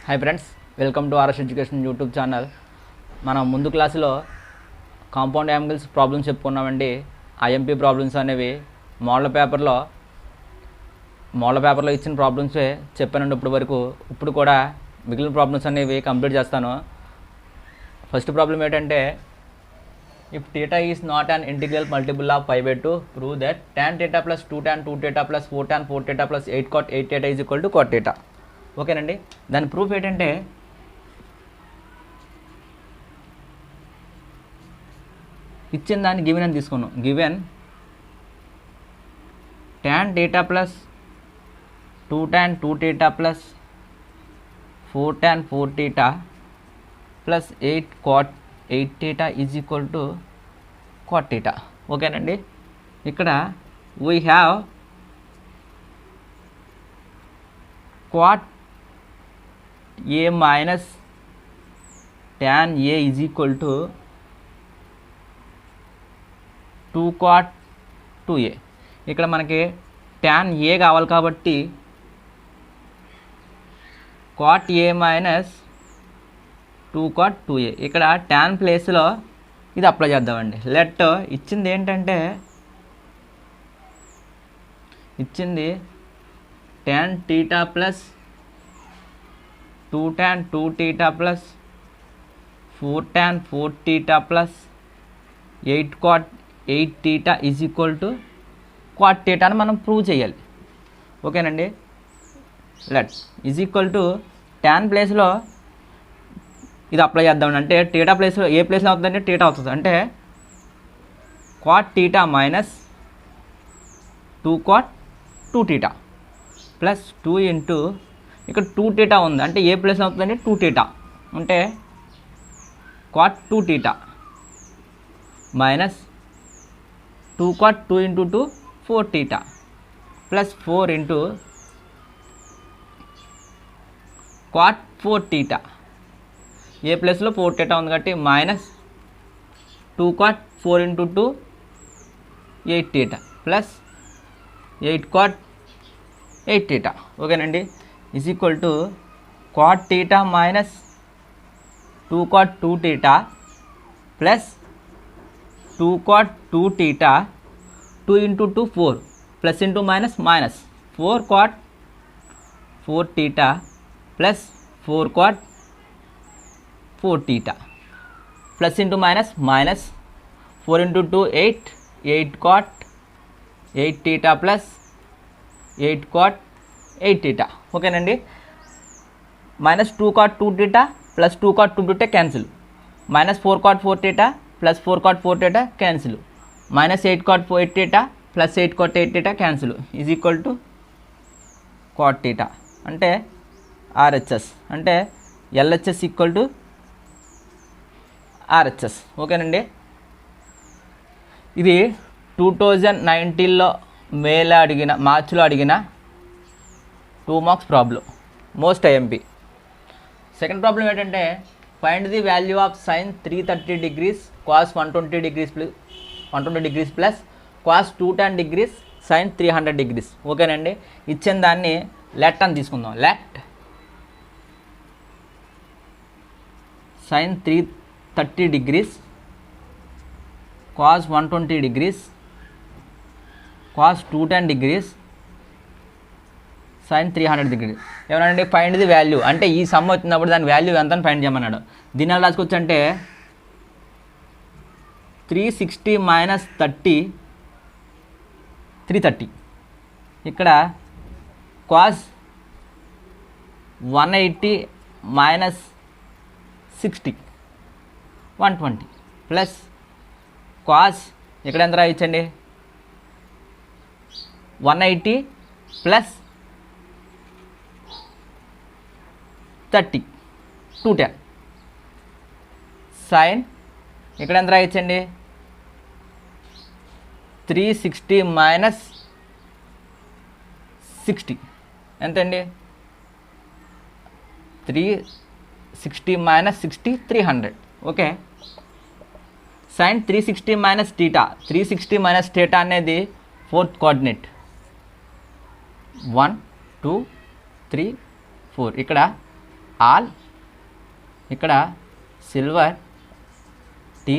Hi friends, welcome to RS education YouTube channel. మనం ముందు క్లాసులో కాంపౌండ్ యాంగిల్స్ ప్రాబ్లమ్స్ చెప్పుకున్నామండి. ఐఎంపీ ప్రాబ్లమ్స్ అనేవి మోడల్ పేపర్లో ఇచ్చిన ప్రాబ్లమ్సే చెప్పానండి ఇప్పటి వరకు. ఇప్పుడు కూడా మిగిలిన ప్రాబ్లమ్స్ అనేవి కంప్లీట్ చేస్తాను. ఫస్ట్ ప్రాబ్లం ఏంటంటే, if theta is not an integral multiple of 5/2, prove that tan theta plus 2 tan 2 theta plus 4 tan 4 theta plus 8 cot 8 theta is equal to cot theta. ఓకేనండి, దాని ప్రూఫ్ ఏంటంటే, ఇచ్చిన దాన్ని given అని తీసుకున్నాం. Given tan theta plus 2 tan 2 theta plus 4 tan 4 theta plus 8 cot 8 theta is equal to cot theta. ఓకేనండి, ఇక్కడ we have cot a minus tan a is equal to 2 cot 2a. ఇక్కడ మనకి tan a కావాలి కాబట్టి cot a minus 2 cot 2a. ఇక్కడ tan ప్లేస్లో ఇది apply చేద్దామండి. లెట్ ఇచ్చింది ఏంటంటే, ఇచ్చింది tan theta plus 2 tan 2 theta plus 4 tan 4 theta plus 8 cot 8 theta is equal to cot theta అని మనం ప్రూవ్ చేయాలి. ఓకేనండి, let is equal to tan ప్లేస్లో ఇది అప్లై చేద్దామండి. అంటే టీటా ప్లేస్లో ఏ ప్లేస్లో అవుతుందంటే టీటా అవుతుంది. అంటే cot theta minus 2 cot 2 theta plus 2 into ఇక్కడ 2 theta ఉంది. అంటే ఏ ప్లేస్లో అవుతుందంటే 2 theta. అంటే cot 2 theta minus 2 cot 2 into 2 4 theta plus 4 into cot 4 theta. ఏ ప్లేస్లో 4 theta ఉంది కాబట్టి minus 2 cot 4 into 2 8 theta plus 8 cot 8 theta. ఓకేనండి, is equal to cot theta minus 2 cot 2 theta plus 2 cot 2 theta 2 into 2 4 plus into minus minus 4 cot 4 theta plus 4 cot 4 theta plus into minus minus 4 into 2 8 8 cot 8 theta plus 8 cot 8 theta. ఓకేనండి, minus 2 cot 2 theta plus 2 cot 2 theta cancel, minus 4 cot 4 theta plus 4 cot 4 theta cancel, minus 8 cot 8 theta plus 8 cot 8 theta cancel, is equal to cot theta. అంటే RHS అంటే LHS equal to RHS. ఓకేనండి, ఇది 2019లో మార్చిలో అడిగిన 2 marks problem, most IMP. Second problem ఏంటంటే, find the value of sin 330 degrees cos 120 degrees plus cos 210 degrees sin 300 degrees. ఓకేనండి, ఇచ్చిన దాన్ని లెట్ అని తీసుకుందాం. Let sin 330 degrees cos 120 degrees cos 210 degrees sin 300 degrees. ఏమన్నాడండి, ఫైండ్ ది వాల్యూ. అంటే ఈ some వచ్చినప్పుడు దాని వాల్యూ ఎంత అని ఫైండ్ చేయమన్నాడు. దీని ఎలా రాసుకోవచ్చు అంటే 360 మైనస్ 30 330. ఇక్కడ కాస్ 180 మైనస్ 60 120 ప్లస్ కాస్ ఇక్కడ ఎంత రాయొచ్చండి 180 ప్లస్ 30 210 సైన్ ఇక్కడ ఎంత రాయొచ్చండి 360 మైనస్ 60 ఎంతండి 360 minus 60 300. Okay, sine 360 minus theta 360 minus theta అనేది 4th కోఆర్డినేట్ 1 2 3 4. ఇక్కడ ఆల్ ఇక్కడ సిల్వర్ టీ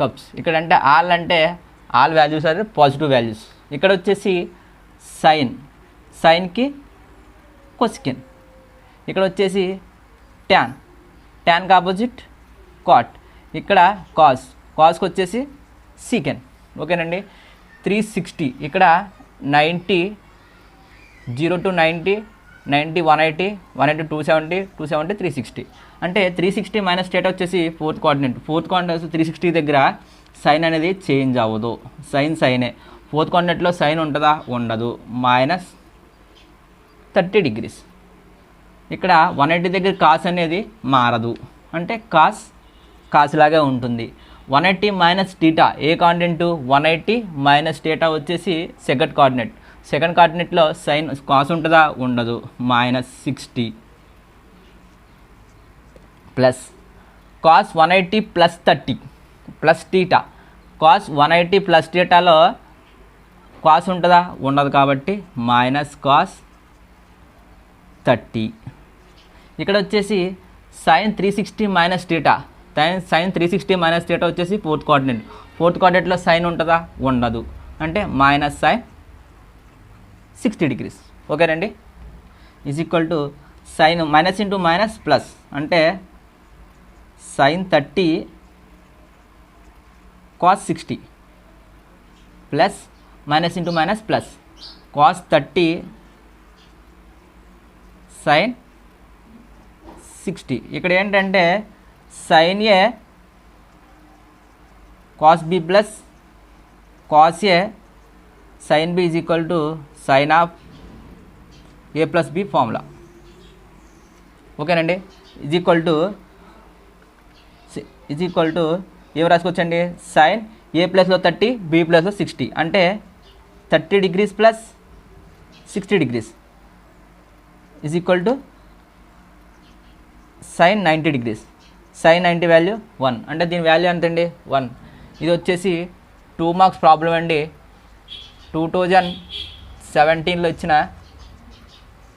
కప్స్. ఇక్కడ అంటే ఆల్ అంటే ఆల్ వాల్యూస్ అంటే పాజిటివ్ వాల్యూస్. ఇక్కడ వచ్చేసి సైన్కి కొసికెన్. ఇక్కడ వచ్చేసి ట్యాన్కి ఆపోజిట్ కాట్. ఇక్కడ కాస్కి వచ్చేసి సీకెన్. ఓకేనండి. 360 ఇక్కడ 90 0 to 90 90 180 180 270 270 360. అంటే 360 మైనస్ θ వచ్చేసి ఫోర్త్ కోఆర్డినేట్ 360 దగ్గర సైన్ అనేది చేంజ్ అవ్వదు. సైనే. ఫోర్త్ కోఆర్డినేట్లో సైన్ ఉంటుందా? ఉండదు. -30 degrees. ఇక్కడ 180 దగ్గర కాస్ అనేది మారదు. అంటే కాస్ లాగే ఉంటుంది. 180 మైనస్ θ ఏ కోఆర్డినేట్? 180 మైనస్ θ వచ్చేసి సెకండ్ కోఆర్డినేట్లో సైన్ కాస్ ఉంటుందా? ఉండదు. -60 plus cos 180 plus 30 plus θ. Cos 180 plus θలో కాస్ ఉంటుందా? ఉండదు. కాబట్టి -cos 30. ఇక్కడ వచ్చేసి సైన్ 360 మైనస్ θ. సైన్ 360 మైనస్ θ వచ్చేసి ఫోర్త్ కోఆర్డినేట్లో సైన్ ఉంటుందా? ఉండదు. అంటే -sin 60 degrees. ఓకేనండి. Is equal to sin minus into minus plus అంటే sin 30 cos 60 plus minus into minus plus cos 30 sin 60. ఇక్కడ ఏంటంటే sin A cos B plus cos A sin B is equal to sin of A plus B formula. ఓకేనండి. Is equal to ఏం రాసుకోవచ్చండి? sin A ప్లస్లో 30 B ప్లస్లో 60 అంటే 30 degrees plus 60 degrees is equal to sin 90 degrees. sin 90 value 1 అంటే దీని value ఎంతండి? 1. ఇది వచ్చేసి 2 మార్క్స్ ప్రాబ్లం అండి. 2017లో ఇచ్చిన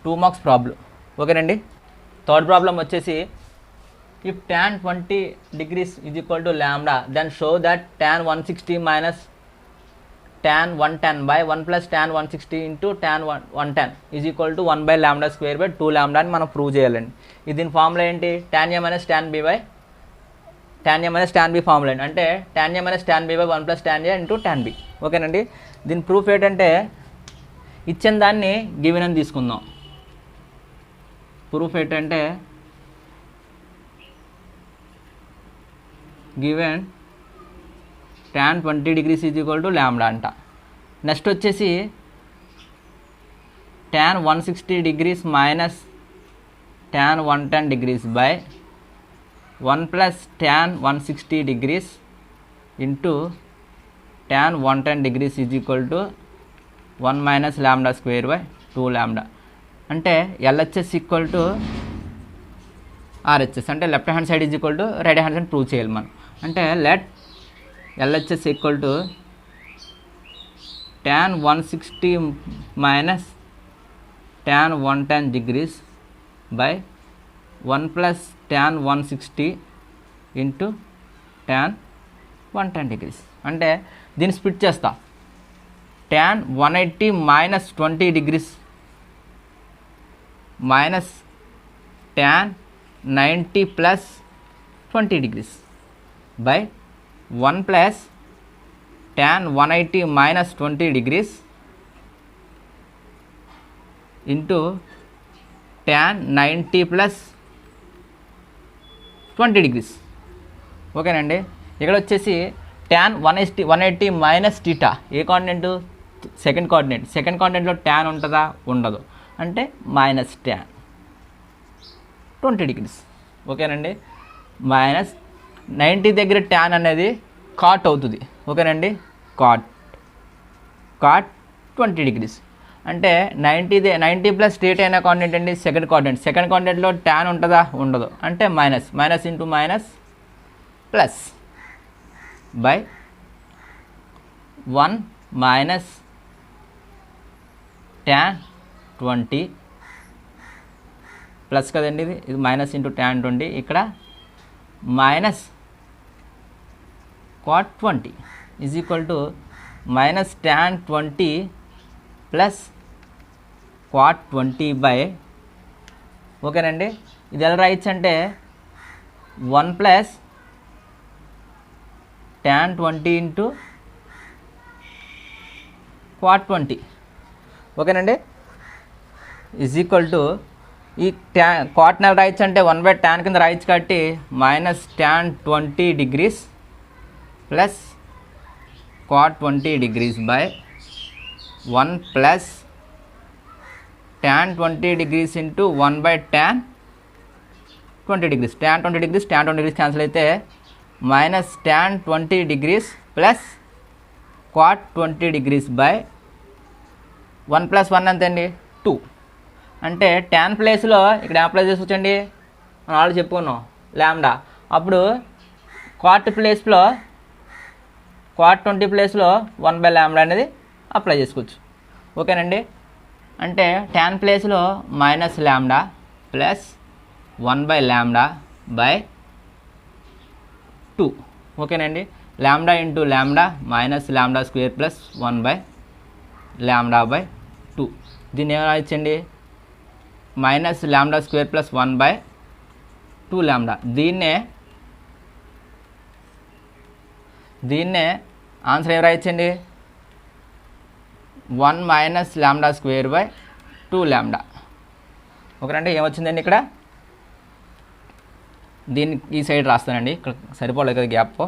2 మార్క్స్ ప్రాబ్లం. ఓకేనండి. థర్డ్ ప్రాబ్లం వచ్చేసి if tan 20 degrees is equal to lambda then show that tan 160 minus tan 110 by 1 plus tan 160 into tan 110 is equal to 1 by lambda square by 2 lambda అని మనం prove చేయాలండి. ఇది దీని formula ఏంటి? tan A minus tan B by tan A minus tan B formula ఏంటి అంటే tan A minus tan B by 1 plus tan A into tan B. ఓకేనండి. దీని ప్రూఫ్ ఏంటంటే ఇచ్చిన దాన్ని గివెన్ అని తీసుకుందాం. ప్రూఫ్ ఏంటంటే given tan 20 degrees is equal to lambda అంట. నెక్స్ట్ వచ్చేసి tan 160 degrees minus tan 110 degrees by 1 plus tan 160 degrees into tan 110 degrees is equal to 1 minus lambda square by 2 lambda. అంటే LHS equal to RHS అంటే left hand side is equal to right hand side prove చేయాలి మనం. అంటే let LHS equal to tan 160 minus tan 110 degrees by 1 plus tan 160 into tan 110 degrees. అంటే దీన్ని split చేస్తా. tan 180 minus 20 degrees minus tan 90 plus 20 degrees by 1 plus tan 180 minus 20 degrees into tan 90 plus 20 degrees. ఓకేనండి. ఇక్కడ వచ్చేసి tan 180 minus θ ఏ coordinate? Second కోఆర్డినేట్లో tan ఉంటుందా? ఉండదు. అంటే మైనస్ tan 20 degrees. ఓకేనండి. మైనస్ 90 దగ్గర tan అనేది కాట్ అవుతుంది. ఓకేనండి. కాట్ 20 degrees అంటే 90 ప్లస్ θ అయిన కోఆర్డినేట్ అండి సెకండ్ కోఆర్డినేట్లో tan ఉంటుందా? ఉండదు. అంటే minus into minus plus by 1 minus tan 20 plus కదండి, ఇది మైనస్ ఇంటూ tan 20, ఇక్కడ minus cot 20 is equal to minus tan 20 plus cot 20 by, ఓకేనండి. ఇది ఎలా రాయొచ్చు అంటే 1 ప్లస్ tan 20 ఇంటూ cot 20, ఓకేనండి, ఈజ్ ఈక్వల్ టు ఈ cot నెల రాయొచ్చు అంటే 1/tan కింద రాయొచ్చు కాబట్టి minus tan 20 degrees plus cot 20 degrees by 1 plus tan 20 degrees into 1/tan 20 degrees. tan 20 degrees tan 20 degrees cancel అయితే minus tan 20 degrees plus cot 20 degrees by 1 plus 1 ఎంత అండి 2. అంటే tan ప్లేస్లో ఇక్కడ అప్లై చేసుకోవచ్చండి, మనం ఆల్రెడీ చెప్పుకున్నాం లాంబ్డా. అప్పుడు cot ప్లేస్లో cot 20 ప్లేస్లో 1/λ అనేది అప్లై చేసుకోవచ్చు, ఓకేనండి. అంటే tan ప్లేస్లో మైనస్ లాంబ్డా ప్లస్ 1/λ బై 2, ఓకేనండి. Lambda into lambda minus lambda square plus 1/λ by 2. దీన్ని ఏమైనా రాయొచ్చండి, మైనస్ లాంబ్డా స్క్వేర్ ప్లస్ 1/2λ. దీన్నే ఆన్సర్ ఏం రాయొచ్చండి, 1 మైనస్ లాంబ్డా స్క్వేర్ బై 2λ, ఓకేనండి. ఏమొచ్చిందండి ఇక్కడ, దీన్ని ఈ సైడ్ రాస్తానండి, ఇక్కడ సరిపోలేదు కదా గ్యాప్.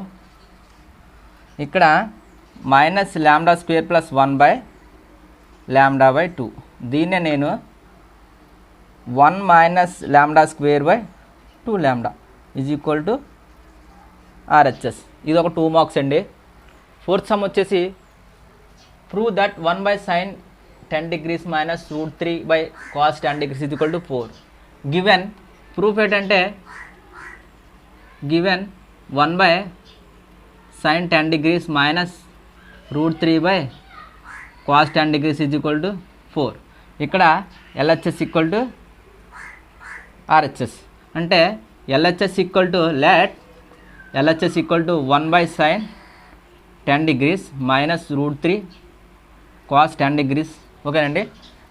ఇక్కడ minus lambda square plus 1/λ by 2, దీన్నే నేను 1 minus lambda square by 2λ is equal to RHS. ఇది ఒక 2 మార్క్స్ అండి. ఫోర్త్ సమ్ వచ్చేసి prove that 1/sin 10 degrees minus √3/cos 10 degrees is equal to 4. Given proof ఏంటంటే given 1/sin 10 degrees minus √3/cos 10 degrees is equal to 4. ఇక్కడ LHS equal to RHS. అంటే LHS equal to LHS equal to 1/sin 10 degrees minus √3/cos 10 degrees, ఓకేనండి.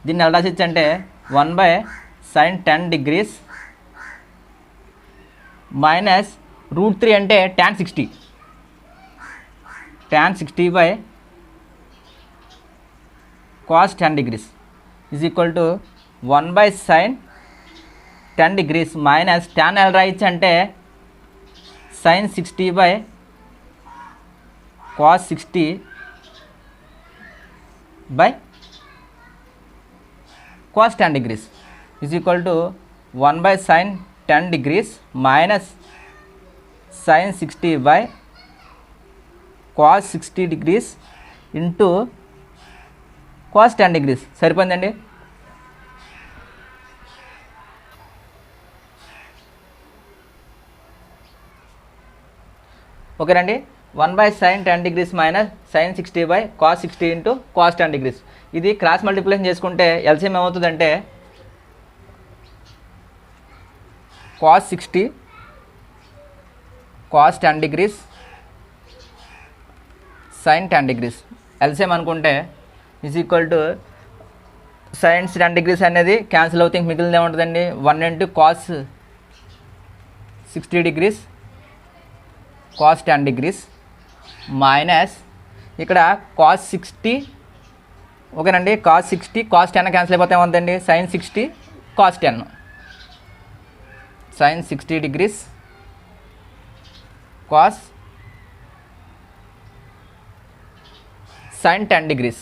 దీన్ని ఎలా రాసిచ్చు అంటే 1/sin 10 degrees minus √3 అంటే tan 60 cos 10 degrees is equal to 1/sin 10 degrees minus tan ఎలా రాయొచ్చు అంటే sin 60/cos 60 by cos 10 degrees is equal to 1/sin 10 degrees minus sin 60/cos 60 degrees into cos 10 degrees. సరిపోయిందండి. ఓకేనండి. 1/sin 10 degrees minus sin 60/cos 60 into cos 10 degrees. ఇది cross multiplication చేసుకుంటే LCM ఏమవుతుందంటే cos 60 cos 10 degrees sin 10 degrees LCM అనుకుంటే is equal to sin 10 degrees అనేది cancel అవుతే మిగిలింది ఏముంటుందండి, 1 into cos 60 degrees cos 10 degrees minus ఇక్కడ cos 60, ఓకేనండి. cos 60 cos 10 క్యాన్సిల్ అయిపోతే ఏమవుతుందండి, sin 60 cos 10 sin 60 degrees cos sin 10 degrees,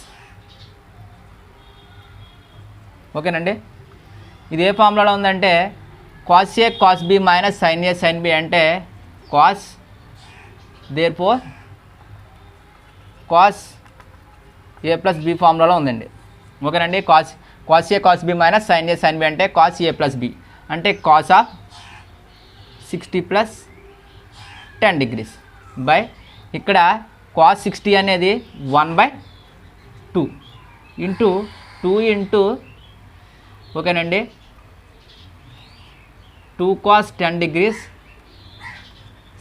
ఓకేనండి. ఇది ఏ ఫార్ములాలో ఉందంటే cos A cos B minus sin A sin B అంటే cos, therefore cos A plus B ఫార్ములాలో ఉందండి, ఓకేనండి. cos A cos B minus sin A sin B అంటే cos A plus B అంటే cos of 60 plus 10 degrees by ఇక్కడ cos 60 అనేది 1/2 into 2 into, ఓకేనండి, 2 cos 10 degrees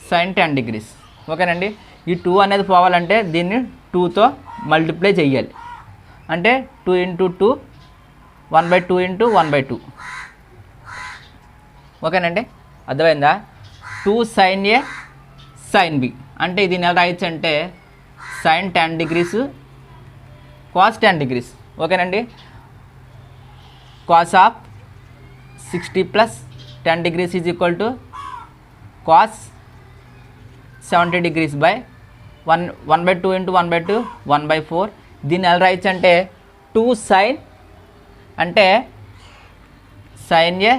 sin 10 degrees. ఓకేనండి. ఈ 2 అనేది పోవాలంటే దీన్ని 2తో మల్టిప్లై చేయాలి. అంటే 2 × 2 1/2 × 1/2. ఓకేనండి, అర్థమైందా? 2 sin A sin B అంటే ఇది ఎలా రాయొచ్చు అంటే sin 10 degrees cos 10 degrees. ఓకేనండి. cos of 60 + 10 degrees is equal to cos 70 degrees by 1/2 × 1/2 1/4. దీన్ని ఎలా రాయొచ్చు అంటే 2 sin అంటే sin A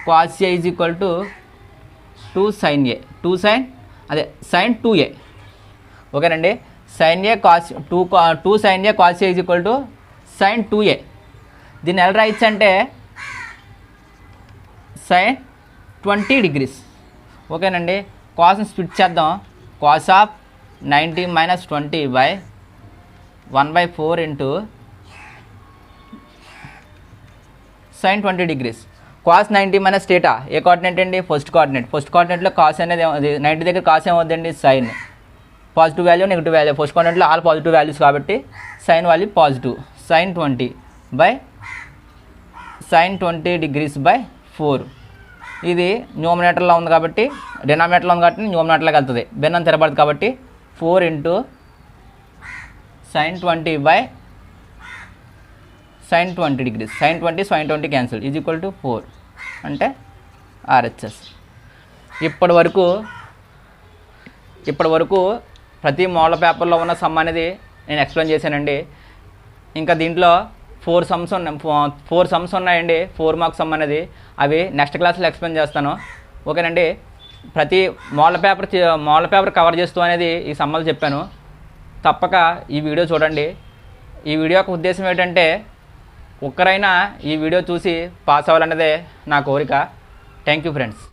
cos A is equal to 2 sin A 2 sin అదే sin 2A. ఓకేనండి. sin A cos 2 sin A cos A is equal to sin 2A. దీన్ని ఎలా రాయొచ్చు అంటే sin 20 degrees. ఓకేనండి. కాస్ని స్ప్లిట్ చేద్దాం. cos of 90 - 20 by 1/4 into sin 20 degrees. cos 90 - θ ఏ కోఆర్డినేట్ అండి? First coordinate. ఫస్ట్ కోఆర్డినేట్లో కాస్ అనేది 90 దగ్గర కాస్ ఏమవుతుందండి? Sine. Positive value negative value. First కోఆర్డినేట్లో ఆల్ పాజిటివ్ వాల్యూస్ కాబట్టి sine value positive. sin 20 by sin 20 degrees by 4. ఇది న్యూమరేటర్లో ఉంది కాబట్టి డినామినేటర్లో ఉంది కాబట్టి న్యూమరేటర్లోకి వెళ్తుంది. భిన్నం తిరబడదు కాబట్టి 4 into sin 20 by sin 20 degrees. sin 20 sin 20 cancel is equal to 4 అంటే RHS. ఇప్పటి వరకు ప్రతి మోడల్ పేపర్లో ఉన్న సమ్ అనేది నేను ఎక్స్ప్లెయిన్ చేశానండి. ఇంకా దీంట్లో 4 సమ్స్ ఉన్నాయండి. 4 మార్క్స్ సమ్ అనేది. అవి నెక్స్ట్ క్లాస్లో ఎక్స్ప్లెయిన్ చేస్తాను. ఓకేనండి. ప్రతి మోడల్ పేపర్ కవర్ చేస్తూ అనేది ఈ సమ్మలు చెప్పాను. తప్పక ఈ వీడియో చూడండి. ఈ వీడియో యొక్క ఉద్దేశం ఏంటంటే ఒక్కరైనా ఈ వీడియో చూసి పాస్ అవ్వాలన్నదే నా కోరిక. Thank you friends.